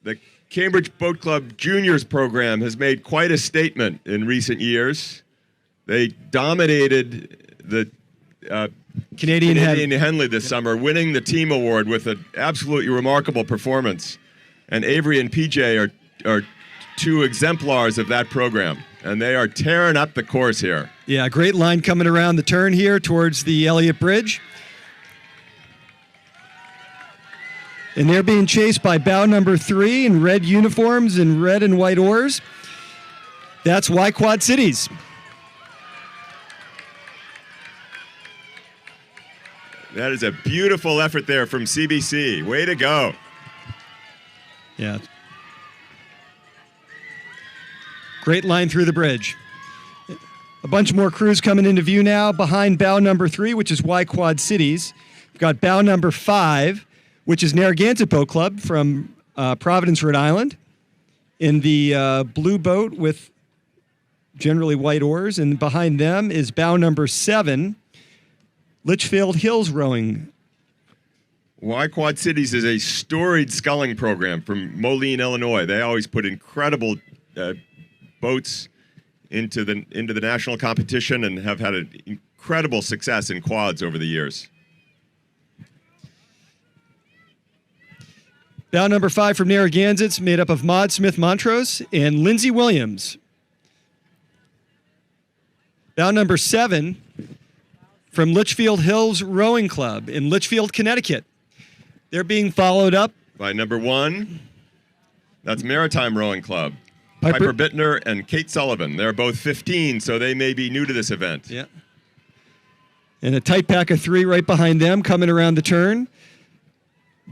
The Cambridge Boat Club Juniors program has made quite a statement in recent years. They dominated the Canadian Henley this summer, winning the team award with an absolutely remarkable performance. And Avery and PJ are two exemplars of that program, and they are tearing up the course here. Yeah, great line coming around the turn here towards the Eliot Bridge. And they're being chased by bow number 3 in red uniforms and red and white oars. That's Quad Cities. That is a beautiful effort there from CBC. Way to go. Yeah. Great line through the bridge. A bunch more crews coming into view now behind bow number 3, which is Quad Cities. We've got bow number 5, which is Narragansett Boat Club from Providence, Rhode Island, in the blue boat with generally white oars. And behind them is bow number 7, Litchfield Hills Rowing. Quad Cities is a storied sculling program from Moline, Illinois. They always put incredible boats into the national competition and have had an incredible success in quads over the years. Bow number 5 from Narragansett's made up of Maud Smith Montrose and Lindsay Williams. Bow number 7 from Litchfield Hills Rowing Club in Litchfield, Connecticut. They're being followed up by number 1. That's Maritime Rowing Club. Piper Bittner and Kate Sullivan. They're both 15, so they may be new to this event. Yeah. And a tight pack of 3 right behind them coming around the turn.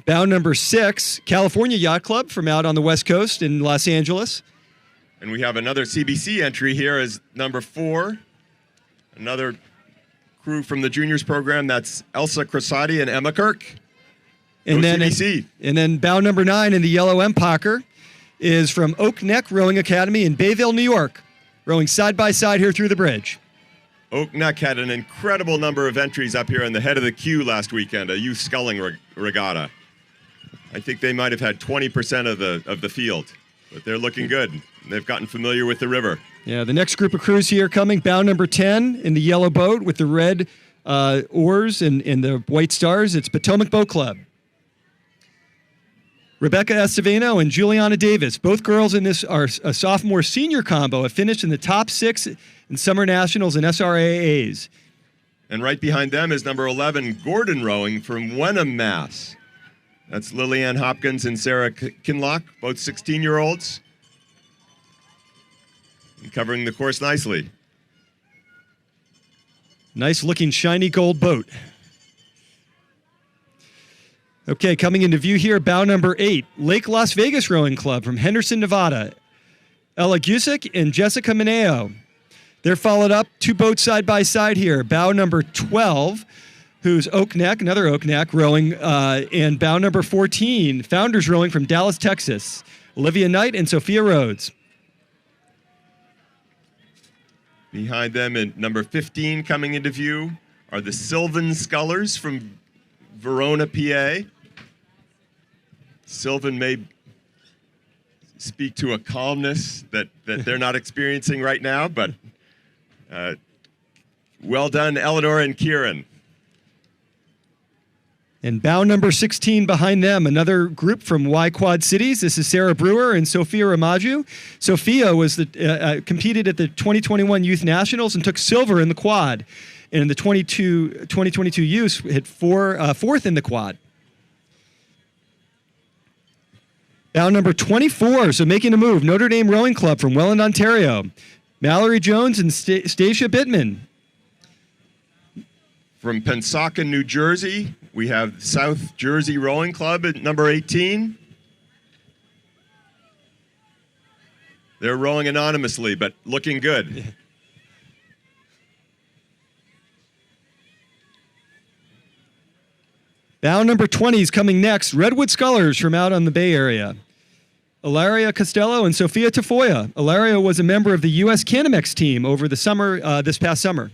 Bow number 6, California Yacht Club from out on the West Coast in Los Angeles. And we have another CBC entry here as number 4. Another crew from the juniors program. That's Elsa Crosati and Emma Kirk. And then, CBC. And then bow number 9 in the yellow Empire is from Oak Neck Rowing Academy in Bayville, New York, rowing side by side here through the bridge. Oak Neck had an incredible number of entries up here in the head of the queue last weekend, a youth sculling regatta. I think they might have had 20% of the field, but they're looking good. They've gotten familiar with the river. Yeah, the next group of crews here coming, bow number 10 in the yellow boat with the red oars and the white stars. It's Potomac Boat Club. Rebecca Estevano and Juliana Davis, both girls in this are a sophomore-senior combo, have finished in the top 6 in Summer Nationals and SRAAs. And right behind them is number 11, Gordon Rowing from Wenham, Mass. That's Lillian Hopkins and Sarah Kinlock, both 16-year-olds. And covering the course nicely. Nice-looking, shiny gold boat. Okay, coming into view here, bow number 8, Lake Las Vegas Rowing Club from Henderson, Nevada. Ella Gusick and Jessica Mineo. They're followed up, 2 boats side by side here. Bow number 12, who's Oak Neck, another Oak Neck rowing, and bow number 14, Founders Rowing from Dallas, Texas. Olivia Knight and Sophia Rhodes. Behind them, at number 15 coming into view, are the Sylvan Scullers from Verona, PA. Sylvan may speak to a calmness that they're not experiencing right now, but well done, Eleanor and Kieran. And bow number 16 behind them, another group from Quad Cities. This is Sarah Brewer and Sophia Ramaju. Sophia was competed at the 2021 Youth Nationals and took silver in the quad. And in the 2022 youth, hit 4th in the quad. Bow number 24, so making a move, Notre Dame Rowing Club from Welland, Ontario. Mallory Jones and Stacia Bittman. From Pensacola, New Jersey, we have South Jersey Rowing Club at number 18. They're rowing anonymously, but looking good. Bow number 20 is coming next. Redwood Scullers from out on the Bay Area. Ilaria Costello and Sophia Tafoya. Ilaria was a member of the U.S. Canamex team over the summer, this past summer.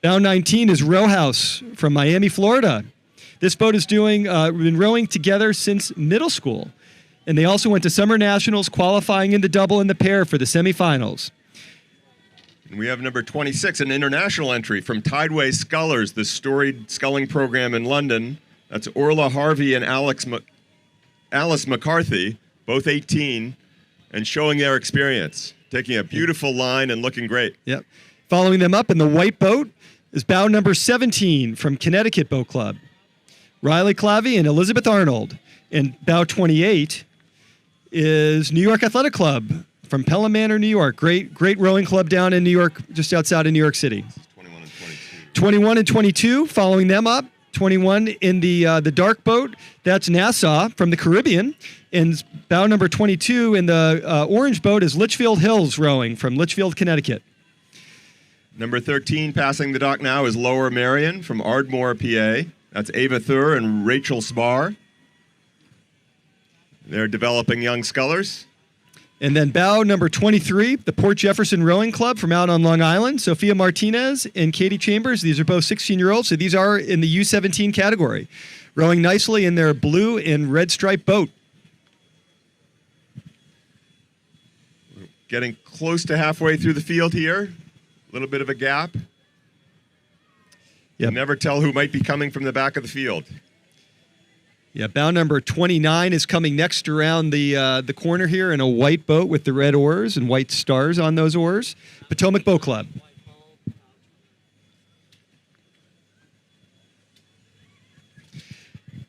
Bow 19 is Row House from Miami, Florida. This boat is been rowing together since middle school. And they also went to Summer Nationals, qualifying in the double and the pair for the semifinals. And we have number 26, an international entry from Tideway Scullers, the storied sculling program in London. That's Orla Harvey and Alice McCarthy, both 18, and showing their experience, taking a beautiful line and looking great. Yep. Following them up in the white boat is bow number 17 from Connecticut Boat Club, Riley Clavey and Elizabeth Arnold. And bow 28 is New York Athletic Club from Pelham Manor, New York. Great rowing club down in New York, just outside of New York City. 21 and 22. 21 and 22, following them up. 21 in the dark boat, that's Nassau from the Caribbean. And bow number 22 in the orange boat is Litchfield Hills Rowing from Litchfield, Connecticut. Number 13 passing the dock now is Lower Merion from Ardmore, PA. That's Ava Thur and Rachel Spar. They're developing young scullers. And then bow number 23, the Port Jefferson Rowing Club from out on Long Island, Sophia Martinez and Katie Chambers. These are both 16-year-olds, so these are in the U17 category, rowing nicely in their blue and red striped boat. Getting close to halfway through the field here. A little bit of a gap. Yep. You never tell who might be coming from the back of the field. Yeah, bow number 29 is coming next around the corner here in a white boat with the red oars and white stars on those oars. Potomac Boat Club.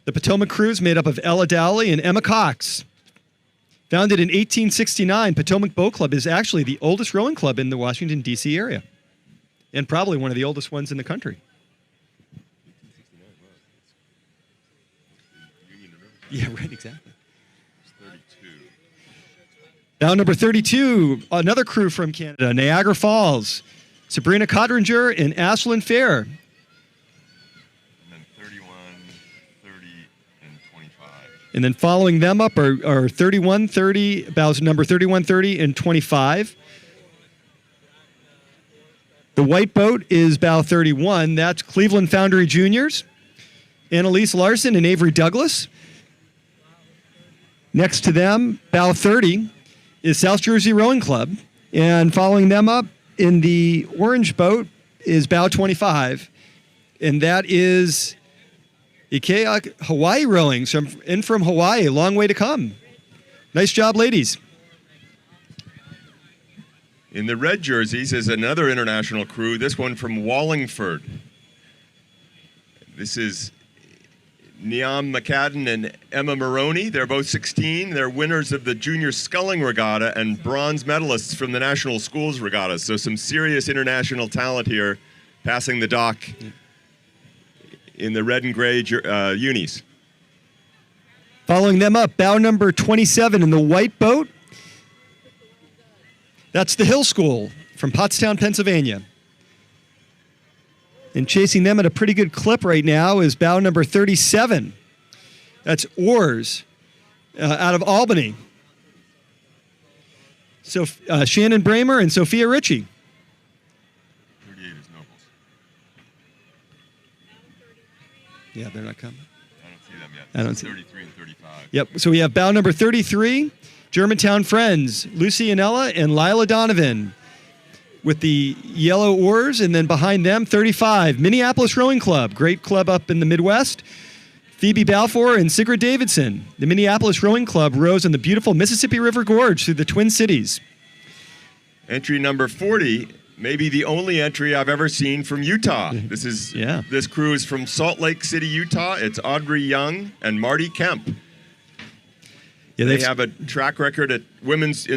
The Potomac crew is made up of Ella Dowley and Emma Cox. Founded in 1869, Potomac Boat Club is actually the oldest rowing club in the Washington, D.C. area, and probably one of the oldest ones in the country. Yeah, right, exactly. 32. Bow number 32, another crew from Canada, Niagara Falls, Sabrina Codringer and Ashlyn Fair. And then 31, 30, and 25. And then following them up are 31, 30, bows number 31, 30, and 25. The white boat is bow 31. That's Cleveland Foundry Juniors, Annalise Larson and Avery Douglas. Next to them, bow 30, is South Jersey Rowing Club. And following them up in the orange boat is bow 25. And that is Ikea Hawaii Rowing from Hawaii. Long way to come. Nice job, ladies. In the red jerseys is another international crew, this one from Wallingford. This is Niam McCadden and Emma Maroney. They're both 16. They're winners of the Junior Sculling Regatta and bronze medalists from the National Schools Regatta. So some serious international talent here passing the dock in the red and gray unis. Following them up, bow number 27 in the white boat. That's the Hill School from Pottstown, Pennsylvania. And chasing them at a pretty good clip right now is bow number 37. That's Oars out of Albany. So Shannon Bramer and Sophia Ritchie. 38 is Nobles. Yeah, they're not coming. I don't see them yet. I don't see 33 and 35. Yep, so we have bow number 33, Germantown Friends, Lucy Anella and Lila Donovan with the yellow oars, and then behind them, 35, Minneapolis Rowing Club, great club up in the Midwest. Phoebe Balfour and Sigrid Davidson. The Minneapolis Rowing Club rows on the beautiful Mississippi River Gorge through the Twin Cities. Entry number 40, maybe the only entry I've ever seen from Utah. This crew is from Salt Lake City, Utah. It's Audrey Young and Marty Kemp. Yeah, they have a track record in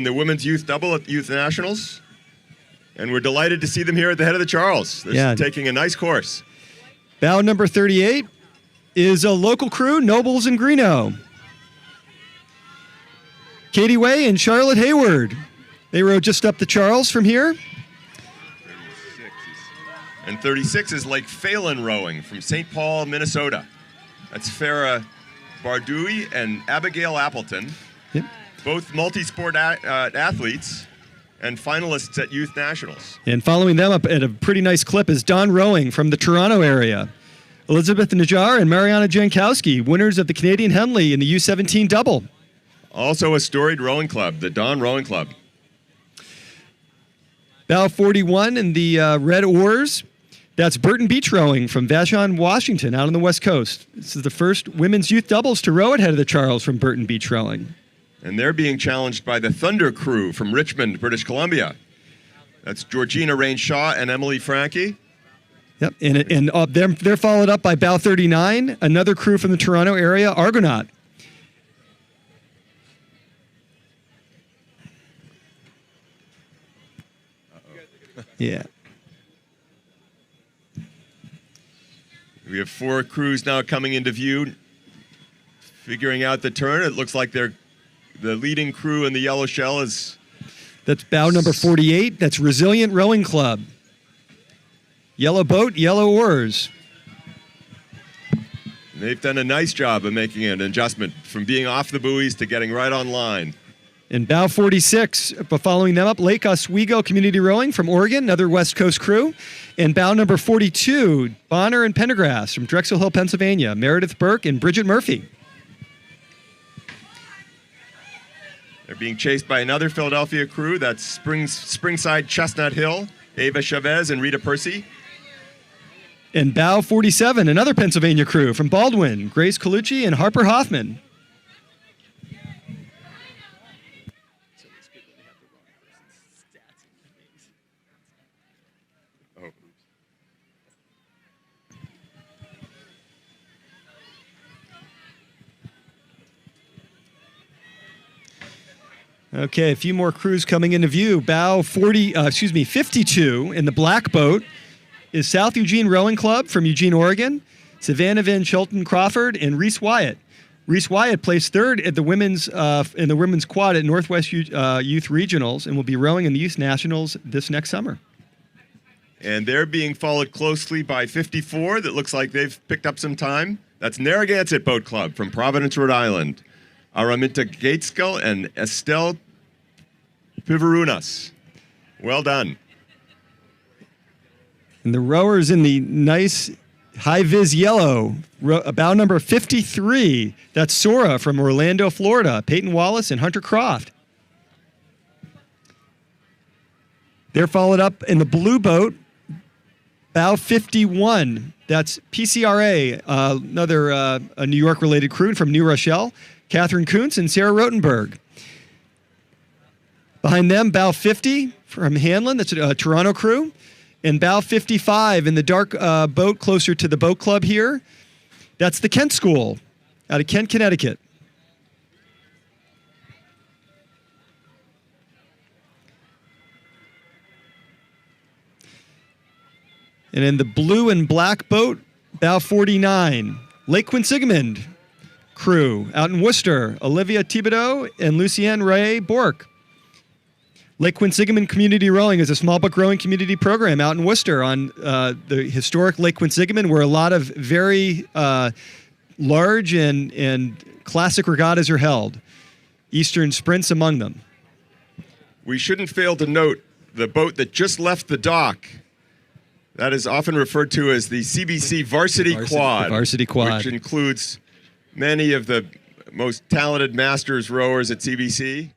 the women's youth double at Youth Nationals. And we're delighted to see them here at the head of the Charles. They're taking a nice course. Bow number 38 is a local crew, Nobles and Greeno. Katie Way and Charlotte Hayward. They rode just up the Charles from here. 36 is Lake Phelan Rowing from St. Paul, Minnesota. That's Farah Bardui and Abigail Appleton. Yep. Both multi-sport athletes and finalists at Youth Nationals. And following them up at a pretty nice clip is Don Rowing from the Toronto area. Elizabeth Najjar and Mariana Jankowski, winners of the Canadian Henley in the U17 double. Also a storied rowing club, the Don Rowing Club. Bow 41 in the red oars. That's Burton Beach Rowing from Vashon, Washington, out on the West Coast. This is the first women's youth doubles to row at Head of the Charles from Burton Beach Rowing. And they're being challenged by the Thunder Crew from Richmond, British Columbia. That's Georgina Rain-Shaw and Emily Frankie. Yep, and they're followed up by Bow 39, another crew from the Toronto area, Argonaut. Yeah. We have 4 crews now coming into view, figuring out the turn. It looks like the leading crew in the yellow shell is... That's bow number 48. That's Resilient Rowing Club. Yellow boat, yellow oars. They've done a nice job of making an adjustment from being off the buoys to getting right on line. And bow 46, following them up, Lake Oswego Community Rowing from Oregon, another West Coast crew. And bow number 42, Bonner and Pendergrass from Drexel Hill, Pennsylvania, Meredith Burke and Bridget Murphy. They're being chased by another Philadelphia crew. That's Springside Chestnut Hill, Ava Chavez and Rita Percy. And bow 47, another Pennsylvania crew from Baldwin, Grace Colucci and Harper Hoffman. Okay, a few more crews coming into view. Bow 52 in the black boat is South Eugene Rowing Club from Eugene, Oregon. Savannah Van Chilton Crawford and Reese Wyatt. Reese Wyatt placed third at the women's in the women's quad at Northwest Youth Regionals and will be rowing in the Youth Nationals this next summer. And they're being followed closely by 54 that looks like they've picked up some time. That's Narragansett Boat Club from Providence, Rhode Island. Araminta Gateskill and Estelle Pivarunas. Well done. And the rowers in the nice high-vis yellow, bow number 53, that's Sora from Orlando, Florida, Peyton Wallace and Hunter Croft. They're followed up in the blue boat, bow 51, that's PCRA, another a New York-related crew from New Rochelle, Catherine Kuntz and Sarah Rotenberg. Behind them, bow 50 from Hanlon, that's a Toronto crew. And bow 55 in the dark boat closer to the boat club here, that's the Kent School out of Kent, Connecticut. And in the blue and black boat, bow 49, Lake Quinsigamond crew out in Worcester, Olivia Thibodeau and Lucienne Ray Bork. Lake Quinsigamond Community Rowing is a small boat rowing community program out in Worcester on the historic Lake Quinsigamond, where a lot of very large and classic regattas are held. Eastern Sprints among them. We shouldn't fail to note the boat that just left the dock. That is often referred to as the CBC Varsity Quad. Varsity Quad. Which includes many of the most talented masters rowers at CBC.